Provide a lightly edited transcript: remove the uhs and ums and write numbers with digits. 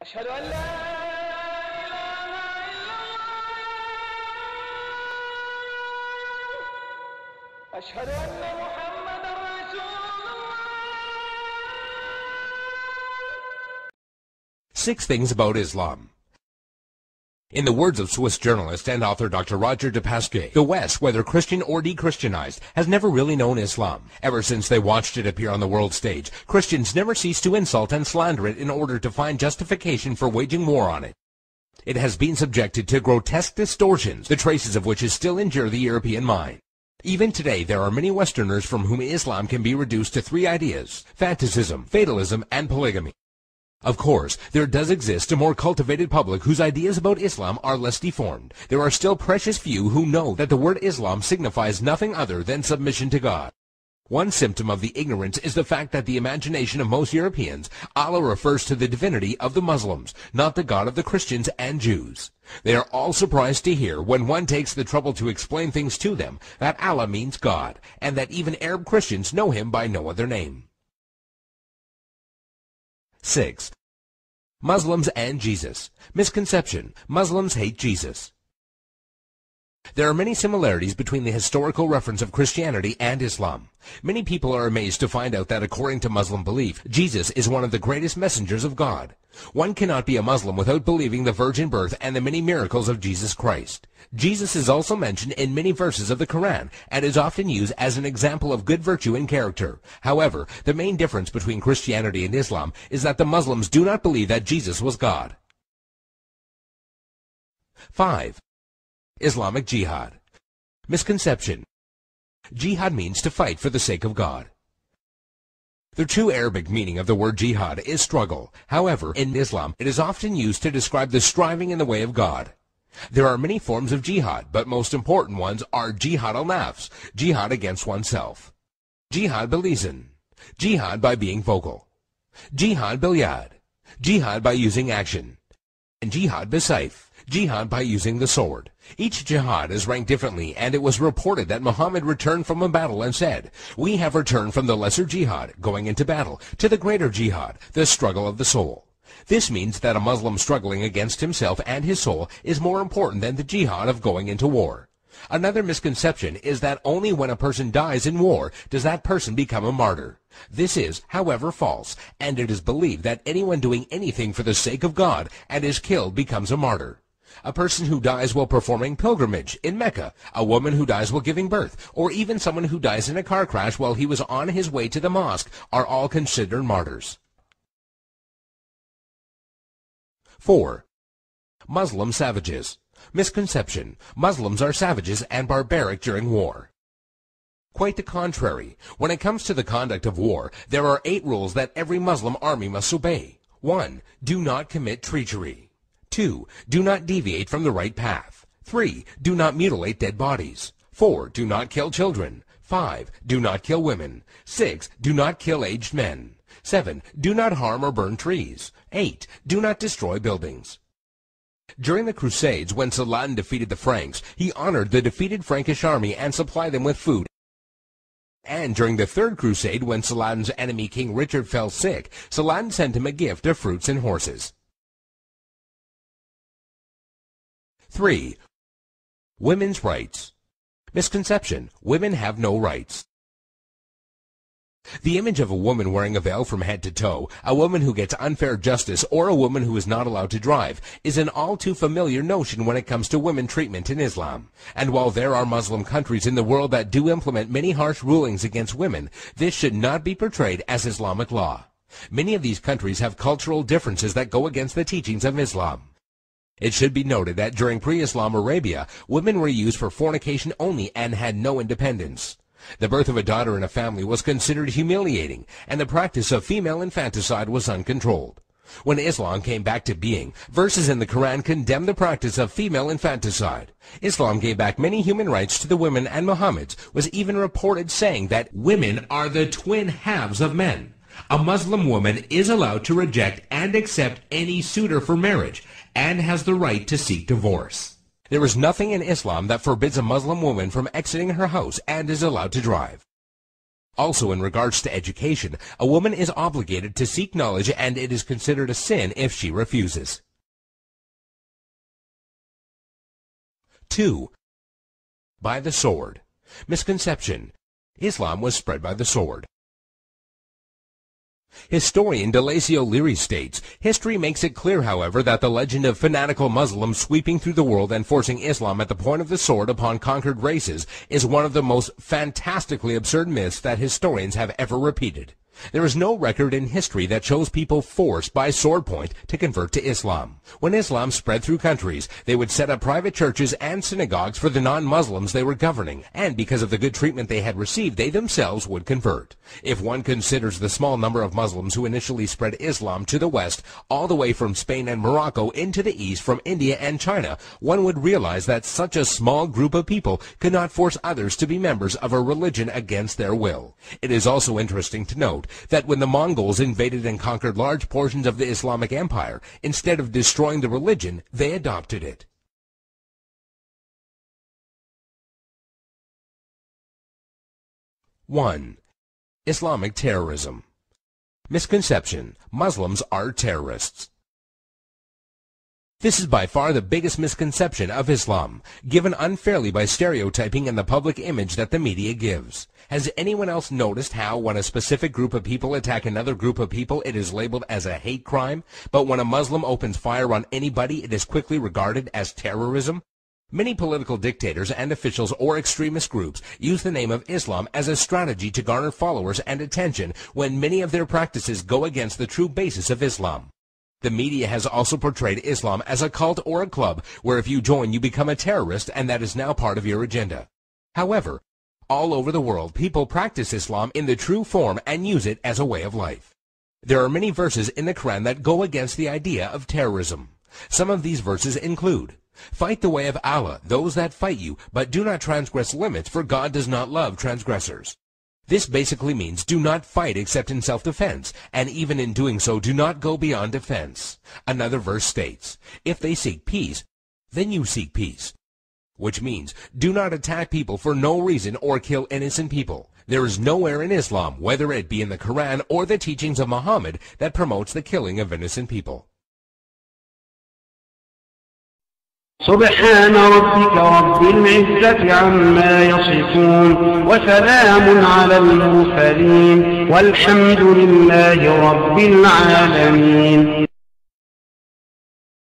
أشهد أن لا إله إلا الله أشهد أن محمدا رسول الله. 6 Things About Islam. In the words of Swiss journalist and author Dr. Roger de Pasquier, the West, whether Christian or de-Christianized, has never really known Islam. Ever since they watched it appear on the world stage, Christians never ceased to insult and slander it in order to find justification for waging war on it. It has been subjected to grotesque distortions, the traces of which still injure the European mind. Even today, there are many Westerners from whom Islam can be reduced to 3 ideas: fanaticism, fatalism, and polygamy. Of course, there does exist a more cultivated public whose ideas about Islam are less deformed. There are still precious few who know that the word Islam signifies nothing other than submission to God. One symptom of the ignorance is the fact that the imagination of most Europeans, Allah refers to the divinity of the Muslims, not the God of the Christians and Jews. They are all surprised to hear, when one takes the trouble to explain things to them, that Allah means God, and that even Arab Christians know him by no other name. 6. Muslims and Jesus. Misconception: Muslims hate Jesus. There are many similarities between the historical reference of Christianity and Islam. Many people are amazed to find out that according to Muslim belief, Jesus is one of the greatest messengers of God. One cannot be a Muslim without believing the virgin birth and the many miracles of Jesus Christ. Jesus is also mentioned in many verses of the Quran and is often used as an example of good virtue and character. However, the main difference between Christianity and Islam is that the Muslims do not believe that Jesus was God. 5. Islamic Jihad. Misconception: Jihad means to fight for the sake of God. The true Arabic meaning of the word jihad is struggle. However, in Islam, it is often used to describe the striving in the way of God. There are many forms of jihad, but most important ones are jihad al-nafs, jihad against oneself, jihad bil-lisan, jihad by being vocal, jihad bil-yad, jihad by using action, and jihad bis-sayf, jihad by using the sword. Each jihad is ranked differently, and it was reported that Muhammad returned from a battle and said, "We have returned from the lesser jihad, going into battle, to the greater jihad, the struggle of the soul." This means that a Muslim struggling against himself and his soul is more important than the jihad of going into war. Another misconception is that only when a person dies in war does that person become a martyr. This is, however, false, and it is believed that anyone doing anything for the sake of God and is killed becomes a martyr. A person who dies while performing pilgrimage in Mecca, a woman who dies while giving birth, or even someone who dies in a car crash while he was on his way to the mosque are all considered martyrs. 4. Muslim savages. Misconception: Muslims are savages and barbaric during war. Quite the contrary. When it comes to the conduct of war, there are 8 rules that every Muslim army must obey. 1. Do not commit treachery. 2. Do not deviate from the right path. 3. Do not mutilate dead bodies. 4. Do not kill children. 5. Do not kill women. 6. Do not kill aged men. 7. Do not harm or burn trees. 8. Do not destroy buildings. During the Crusades, when Saladin defeated the Franks, he honored the defeated Frankish army and supplied them with food. And during the Third Crusade, when Saladin's enemy King Richard fell sick, Saladin sent him a gift of fruits and horses. 3. Women's rights. Misconception: Women have no rights. The image of a woman wearing a veil from head to toe, a woman who gets unfair justice, or a woman who is not allowed to drive, is an all too familiar notion when it comes to women treatment in Islam. And while there are Muslim countries in the world that do implement many harsh rulings against women, this should not be portrayed as Islamic law. Many of these countries have cultural differences that go against the teachings of Islam. It should be noted that during pre-Islam Arabia, women were used for fornication only and had no independence. The birth of a daughter in a family was considered humiliating, and the practice of female infanticide was uncontrolled. When Islam came back to being, verses in the Quran condemned the practice of female infanticide. Islam gave back many human rights to the women, and Muhammad was even reported saying that women are the twin halves of men. A Muslim woman is allowed to reject and accept any suitor for marriage, and has the right to seek divorce. There is nothing in Islam that forbids a Muslim woman from exiting her house and is allowed to drive. Also, in regards to education, a woman is obligated to seek knowledge, and it is considered a sin if she refuses. 2. By the sword. Misconception. Islam was spread by the sword. Historian Delasio Leary states, history makes it clear, however, that the legend of fanatical Muslims sweeping through the world and forcing Islam at the point of the sword upon conquered races is one of the most fantastically absurd myths that historians have ever repeated. There is no record in history that shows people forced by sword point to convert to Islam. When Islam spread through countries, they would set up private churches and synagogues for the non-Muslims they were governing, and because of the good treatment they had received, they themselves would convert. If one considers the small number of Muslims who initially spread Islam to the west, all the way from Spain and Morocco into the east from India and China, one would realize that such a small group of people could not force others to be members of a religion against their will. It is also interesting to note that when the Mongols invaded and conquered large portions of the Islamic Empire, instead of destroying the religion, they adopted it. One. Islamic terrorism. Misconception. Muslims are terrorists. This is by far the biggest misconception of Islam, given unfairly by stereotyping and the public image that the media gives. Has anyone else noticed how when a specific group of people attack another group of people, it is labeled as a hate crime, but when a Muslim opens fire on anybody, it is quickly regarded as terrorism? Many political dictators and officials or extremist groups use the name of Islam as a strategy to garner followers and attention when many of their practices go against the true basis of Islam. The media has also portrayed Islam as a cult or a club where if you join you become a terrorist, and that is now part of your agenda. However, all over the world people practice Islam in the true form and use it as a way of life. There are many verses in the Quran that go against the idea of terrorism. Some of these verses include, "Fight the way of Allah, those that fight you, but do not transgress limits, for God does not love transgressors." This basically means do not fight except in self-defense, and even in doing so, do not go beyond defense. Another verse states, "If they seek peace, then you seek peace," which means do not attack people for no reason or kill innocent people. There is nowhere in Islam, whether it be in the Quran or the teachings of Muhammad, that promotes the killing of innocent people. سبحان ربك رب العزة عما يصفون وسلام على المرسلين والحمد لله رب العالمين.